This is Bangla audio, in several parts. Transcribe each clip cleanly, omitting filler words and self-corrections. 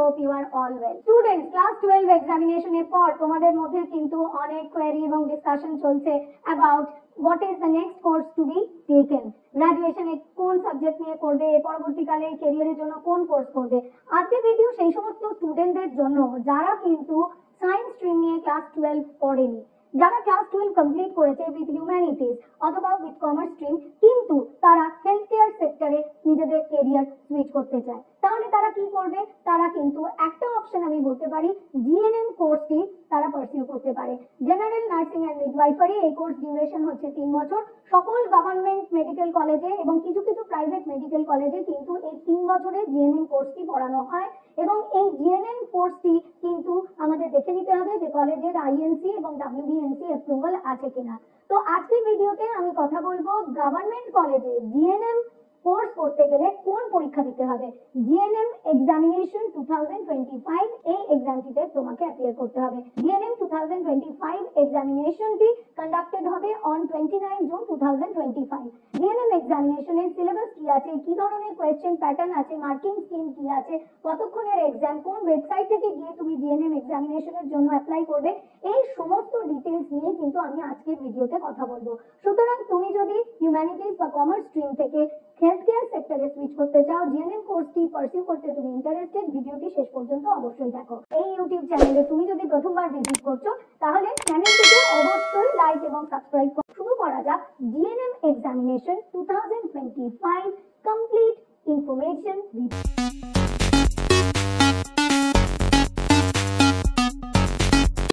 hope you are all well. Students, class 12 examination এর পর তোমাদের মধ্যে কিন্তু অনেক query এবং discussion চলছে about what is the next course to be taken. Graduation এ কোন সাবজেক্ট নিয়ে করবে, পরবর্তীকালে ক্যারিয়ারের জন্য কোন কোর্স করবে। আজকের ভিডিও সেই সমস্ত স্টুডেন্টদের জন্য যারা কিন্তু সায়েন্স স্ট্রিম নিয়ে ক্লাস 12 পড়েনি, যারা ক্লাস 12 কমপ্লিট করেছে উইথ হিউম্যানিটিজ অথবা উইথ কমার্স স্ট্রিম, কিন্তু তারা হেলথ কেয়ার সেক্টরে নিজেদের ক্যারিয়ার সুইচ করতে চায়। তাহলে তারা কি করবে? তারা কিন্তু একটা অপশন আমি বলতে পারি, জিএনএম কোর্সটি তারা পারসিউ করতে পারে। জেনারেল নার্সিং অ্যান্ড মিডওয়াইফারি, এই কোর্স ডিউরেশন হচ্ছে 3 বছর। সকল গভর্নমেন্ট মেডিকেল কলেজে এবং কিছু কিছু প্রাইভেট মেডিকেল কলেজে কিন্তু এই 3 বছরের জিএনএম কোর্সটি পড়ানো হয়। এবং এই জিএনএম কোর্সটি কিন্তু আমাদের দেখে নিতে হবে যে কলেজের আইএনসি এবং ডাব্লিউবিএনসি অ্যাপ্রুভাল আছে কিনা। তো আজকের ভিডিওতে আমি কথা বলবো গভর্নমেন্ট কলেজে জিএনএম কোর্স করতে গেলে কোন পরীক্ষা দিতে হবে। জিএনএম এক্সামিনেশন 2025, এই এক্সামটিতে তোমাকে অ্যাপিয়ার করতে হবে। জিএনএম 2025 এক্সামিনেশনটি কন্ডাক্টেড হবে অন 29 জুন 2025। জিএনএম এক্সামিনেশনের সিলেবাস কি আছে, কি ধরনের কোয়েশ্চেন প্যাটার্ন আছে, মার্কিং স্কিম কি আছে, কতক্ষণের এক্সাম, কোন ওয়েবসাইট থেকে গিয়ে তুমি জিএনএম এক্সামিনেশনের জন্য অ্যাপ্লাই করবে, এই সমস্ত ডিটেইলস নিয়ে কিন্তু আমি আজকের ভিডিওতে কথা বলবো। সুতরাং তুমি যদি হিউম্যানিটিজ বা কমার্স স্ট্রিম থেকে হেলথ কেয়ার সেক্টরে সুইচ করতে চাও, জিএনএম কোর্সটি পারসিউ করতে তুমি ইন্টারেস্টেড, ভিডিওটি শেষ পর্যন্ত অবশ্যই দেখো। এই ইউটিউব চ্যানেলে তুমি যদি প্রথমবার ভিজিট করছো তাহলে চ্যানেলটিকে অবশ্যই লাইক এবং সাবস্ক্রাইব করো। শুরু করা যাক GNM examination 2025 complete information.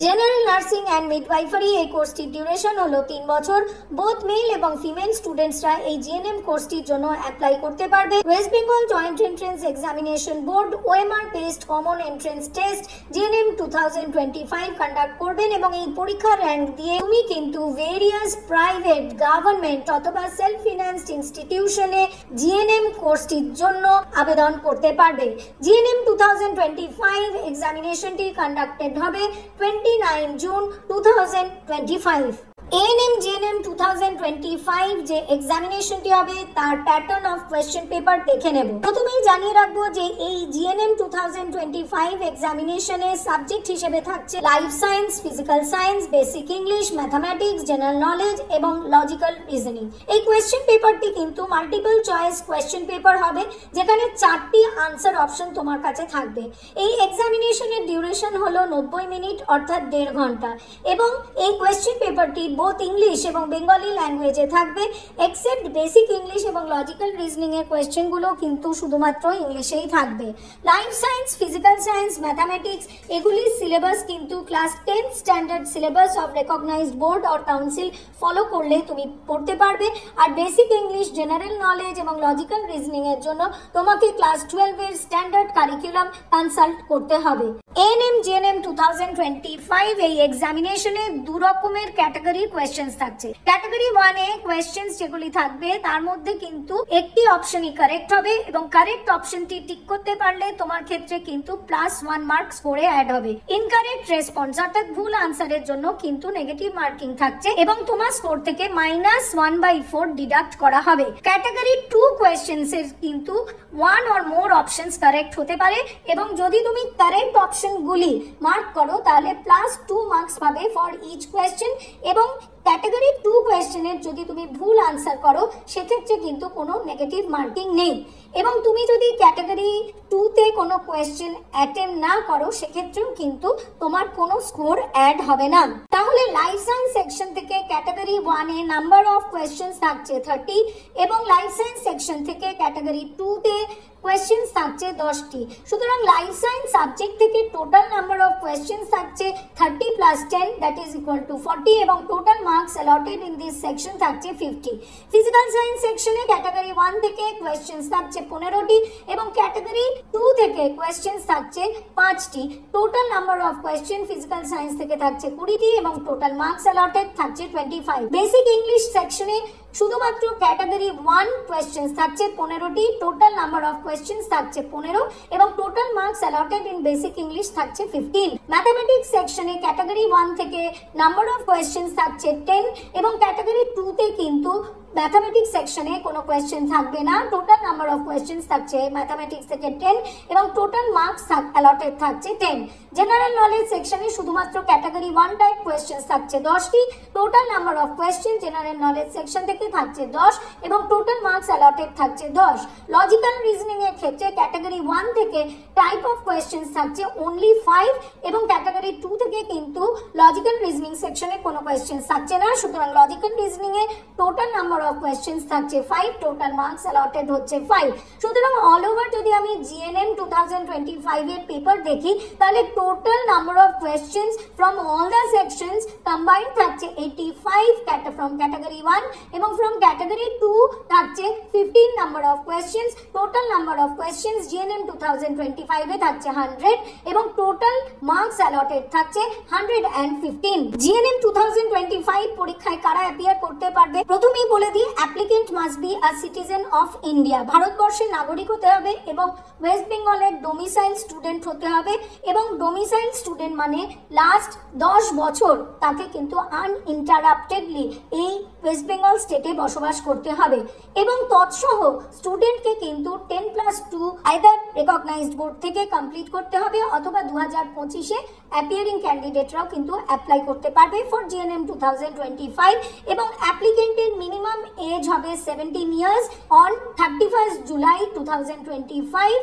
General nursing and midwifery, এই কোর্সটির ডিউরেশন হলো 3 বছর। বোথ মেল এবং ফিমেল স্টুডেন্টসরা এই জিএনএম কোর্সটির জন্য অ্যাপ্লাই করতে পারবে। West Bengal joint entrance examination board OMR based common entrance test GNM 2025 conduct করবেন এবং এই পরীক্ষার র্যাঙ্ক দিয়ে তুমি কিন্তু ভেরিয়াস প্রাইভেট, গভর্নমেন্ট অথবা সেলফ ফিন্যান্সড ইনস্টিটিউশনে জিএনএম কোর্সটির জন্য আবেদন করতে পারবে। জিএনএম 2025 এক্সামিনেশনটি কন্ডাক্টেড হবে 29 জুন 2025। এএনএম জিএনএম 2025 যে এক্সামিনেশনটি হবে তার প্যাটার্ন অফ কোয়েশ্চেন পেপার দেখে নেব। প্রথমেই জানিয়ে রাখবো যে এই জিএনএম 2025 এক্সামিনেশনে সাবজেক্ট হিসেবে থাকছে life science, physical science, basic English, mathematics, general knowledge এবং লজিক্যাল রিজনিং। এই কোয়েশ্চেন পেপারটি কিন্তু মাল্টিপল চয়েস কোয়েশ্চেন পেপার হবে, যেখানে 4টি আনসার অপশন তোমার কাছে থাকবে। এই এক্সামিনেশনের ডিউরেশন হলো 90 মিনিট অর্থাৎ 1.5 ঘন্টা এবং এই কোয়েশ্চেন পেপারটি বোথ ইংলিশ এবং বেঙ্গলি ল্যাঙ্গুয়েজে থাকবে, এক্সেপ্ট বেসিক ইংলিশ এবং লজিক্যাল রিজনিং এর কোয়েশ্চেনগুলো কিন্তু শুধুমাত্র ইংলিশেই থাকবে। Life science, physical science, mathematics এগুলির সিলেবাস কিন্তু class 10 standard syllabus of recognized board or council follow করলে তুমি পড়তে পারবে। আর বেসিক ইংলিশ, জেনারেল নলেজ এবং লজিক্যাল রিজনিং এর জন্য তোমাকে ক্লাস 12 এর স্ট্যান্ডার্ড কারিকুলাম কনসাল্ট করতে হবে। এএনএম জিএনএম 2025 এই এক্সামিনেশনে 2 রকমের ক্যাটাগরি কোয়েশ্চেন্স থাকছে। ক্যাটাগরি 1 এ কোয়েশ্চেন্স যেগুলি থাকবে তার মধ্যে কিন্তু একটি অপশনই কারেক্ট হবে এবং কারেক্ট অপশনটি টিক করতে পারলে তোমার ক্ষেত্রে কিন্তু +1 মার্কস করে অ্যাড হবে। ইনকারেক্ট রেসপন্স অর্থাৎ ভুল আনসারের জন্য কিন্তু নেগেটিভ মার্কিং থাকছে এবং তোমার স্কোর থেকে -1/4 ডিডাক্ট করা হবে। ক্যাটাগরি 2 কোয়েশ্চেন্স এর কিন্তু 1 or more অপশনস কারেক্ট হতে পারে এবং যদি তুমি কারেক্ট অপশনগুলি মার্ক করো তাহলে +2 মার্কস পাবে ফর ইচ কোয়েশ্চেন এবং ক্যাটাগরি 2 কোয়েশ্চেনের যদি তুমি ভুল আনসার করো সেক্ষেত্রে কিন্তু কোনো নেগেটিভ মার্কিং নেই এবং তুমি যদি ক্যাটাগরি 2 তে কোনো কোয়েশ্চেন অ্যাটেম্প না করো সেক্ষেত্রেও কিন্তু তোমার কোনো স্কোর অ্যাড হবে না। তাহলে লাইফ সায়েন্স সেকশন থেকে category 1 A number of questions থাকছে 30 এবং লাইফ সায়েন্স সেকশন থেকে ক্যাটাগরি 2 তে কোয়েশ্চেন্স থাকছে 10টি। সুতরাং লাইফ সায়েন্স সাবজেক্ট থেকে টোটাল নাম্বার অফ কোয়েশ্চেন্স থাকছে 30 + 10 দ্যাট ইজ ইকুয়াল টু 40 এবং total marks allotted in this section থাকছে 50। ফিজিক্যাল সায়েন্স সেকশনে ক্যাটাগরি 1 থেকে কোয়েশ্চেন্স থাকছে 15টি এবং ক্যাটাগরি 2 থেকে কোয়েশ্চেন্স থাকছে 5টি। Total number of question physical science থেকে থাকছে 20টি এবং টোটাল মার্কস অ্যালটেড থাকছে 25। বেসিক ইংলিশ সেকশনে শুধুমাত্র ক্যাটাগরি 1 কোয়েশ্চেন্স থাকছে 15টি, টোটাল নাম্বার অফ কোয়েশ্চেন্স থাকছে 15 এবং total marks allotted in basic English থাকছে 15। ম্যাথামেটিক্স সেকশনে ক্যাটাগরি 1 থেকে নাম্বার অফ কোয়েশ্চেন্স থাকছে 10 এবং ক্যাটাগরি 2 তে কিন্তু ম্যাথামেটিক্স সেকশনে কোনো কোয়েশ্চেন থাকবে না। টোটাল নাম্বার অফ কোয়েশ্চেন্স থাকছে ম্যাথামেটিক্স থেকে 10 এবং টোটাল মার্কস অ্যালটেড থাকছে 10। জেনারেল নলেজ সেকশনে শুধুমাত্র ক্যাটাগরি 1 টাইপ কোয়েশ্চেন্স থাকছে 10টি। Total number of question general knowledge section থেকে থাকছে 10 এবং টোটাল মার্কস অ্যালটেড থাকছে 10। লজিক্যাল রিজনিং এর ক্ষেত্রে ক্যাটাগরি 1 থেকে টাইপ অফ কোয়েশ্চেন্স থাকছে অনলি 5 এবং ক্যাটাগরি 2 থেকে কিন্তু লজিক্যাল রিজনিং সেকশনে কোনো কোয়েশ্চেন্স থাকছে না। সুতরাং logical reasoning A total number of questions থাকছে 5, টোটাল মার্কস অ্যালটেড হচ্ছে 5। সুতরাং অল ওভার যদি আমি জিএনএম 2025 এর পেপার দেখি তাহলে total number of questions from all the sections combined থাকছে 85 ফ্রম ক্যাটাগরি 1 এবং ফ্রম ক্যাটাগরি 2 থাকছে 15 number of questions. Total number of questions GNM 2025 এ থাকছে 100 এবং টোটাল মার্কস অ্যালটেড থাকছে 115। জিএনএম 2025 পরীক্ষায় কারা অ্যাপিয়ার করতে পারবে? প্রথমেই বলে দিই, applicant must be a citizen of India, ভারতবর্ষের নাগরিক হতে হবে এবং ওয়েস্ট বেঙ্গলের ডোমিসাইল স্টুডেন্ট হতে হবে এবং ডোমিসাইল স্টুডেন্ট মানে লাস্ট 10 বছর তাকে কিন্তু আনইন্টারাপ্টেডলি এই ওয়েস্ট বেঙ্গল স্টেটে বসবাস করতে হবে এবং তৎসহ স্টুডেন্টকে কিন্তু 10+2 আইদার রেকগনাইজড বোর্ড থেকে কমপ্লিট করতে হবে অথবা 2025 এ অ্যাপিয়ারিং ক্যান্ডিডেটরাও কিন্তু অ্যাপ্লাই করতে পারবে ফর জিএনএম 2025 এবং অ্যাপ্লিকেন্টের মিনিমাম এজ হবে 17 ইয়ার্স অন 31 জুলাই 2025।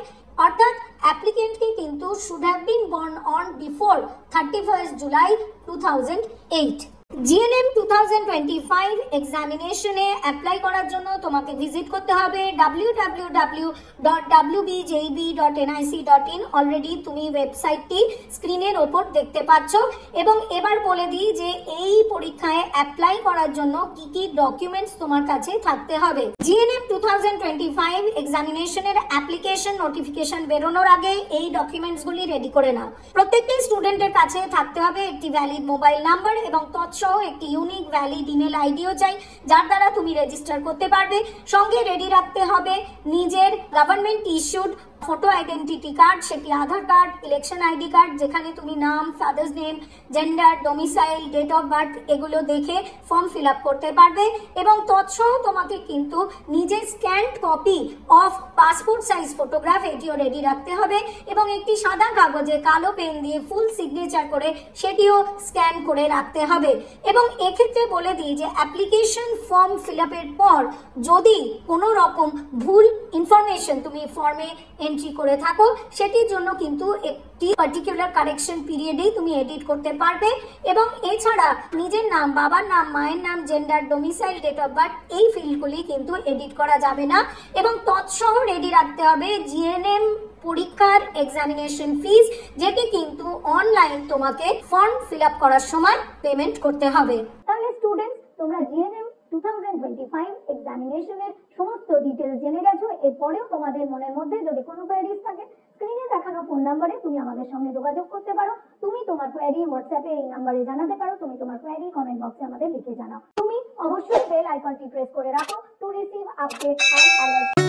অর্থাৎ অ্যাপ্লিকেন্টকে কিন্তু should have been born on before 31 July 2008। GNM 2025 এক্সামিনেশনে অ্যাপ্লাই করার জন্য তোমাকে ভিজিট করতে হবে www.wbjb.nic.in। অলরেডি তুমি ওয়েবসাইটটি স্ক্রিনের ওপর দেখতে পাচ্ছ এবং এবার বলে দিই যে এই পরীক্ষায় অ্যাপ্লাই করার জন্য কি কি ডকুমেন্টস তোমার কাছে থাকতে হবে। জিএনএম 2025 এক্সামিনেশনের অ্যাপ্লিকেশন নোটিফিকেশন বেরোনোর আগে এই ডকুমেন্টসগুলি রেডি করে নাও। প্রত্যেকটি স্টুডেন্টের কাছে থাকতে হবে একটি ভ্যালিড মোবাইল নাম্বার এবং তৎসহ একটি ইউনিক ভ্যালিড ইমেল আইডিও চাই যার দ্বারা তুমি রেজিস্টার করতে পারবে। সঙ্গে রেডি রাখতে হবে নিজের government issued photo identity card, সেটি Aadhaar card, election ID card যেখানে তুমি নাম, father's name, gender, domicile, date of birth এগুলো দেখে ফর্ম ফিল আপ করতে পারবে এবং তৎসহ তোমাকে কিন্তু নিজের scanned copy of passport size photograph এটিও রেডি রাখতে হবে এবং একটি সাদা কাগজে কালো পেন দিয়ে ফুল সিগনেচার করে সেটিও স্ক্যান করে রাখতে হবে। এবং এক্ষেত্রে বলে দিই যে অ্যাপ্লিকেশন ফর্ম ফিল আপের পর যদি কোনো রকম ভুল ইনফরমেশন তুমি ফর্মে এন্ট্রি করে থাকো সেটির জন্য কিন্তু একটি পার্টিকুলার কারেকশন পিরিয়ডেই তুমি এডিট করতে পারবে এবং এছাড়া নিজের নাম, বাবার নাম, মায়ের নাম, gender, domicile, date of birth এই ফিল্ডগুলি কিন্তু এডিট করা যাবে না এবং তৎসহ রেডি রাখতে হবে জিএনএম পরীক্ষার এক্সামিনেশন ফিস, যেটি কিন্তু অনলাইন তোমাকে ফর্ম ফিল আপ করার সময় পেমেন্ট করতে হবে। তাহলে স্টুডেন্টস, তোমরা জিএনএম 2025 এক্সামিনেশনের সমস্ত ডিটেইলস জেনে গেছো। এরপরেও তোমাদের মনের মধ্যে যদি কোনো কোয়েরিজ থাকে স্ক্রিনে দেখানো ফোন নম্বরে তুমি আমাদের সঙ্গে যোগাযোগ করতে পারো। তুমি তোমার কোয়েরি হোয়াটসঅ্যাপে এই নম্বরে জানাতে পারো, তুমি তোমার কোয়েরি কমেন্ট বক্সে আমাদের লিখে জানাও। তুমি অবশ্যই বেল আইকনটি প্রেস করে রাখো to receive update and alert.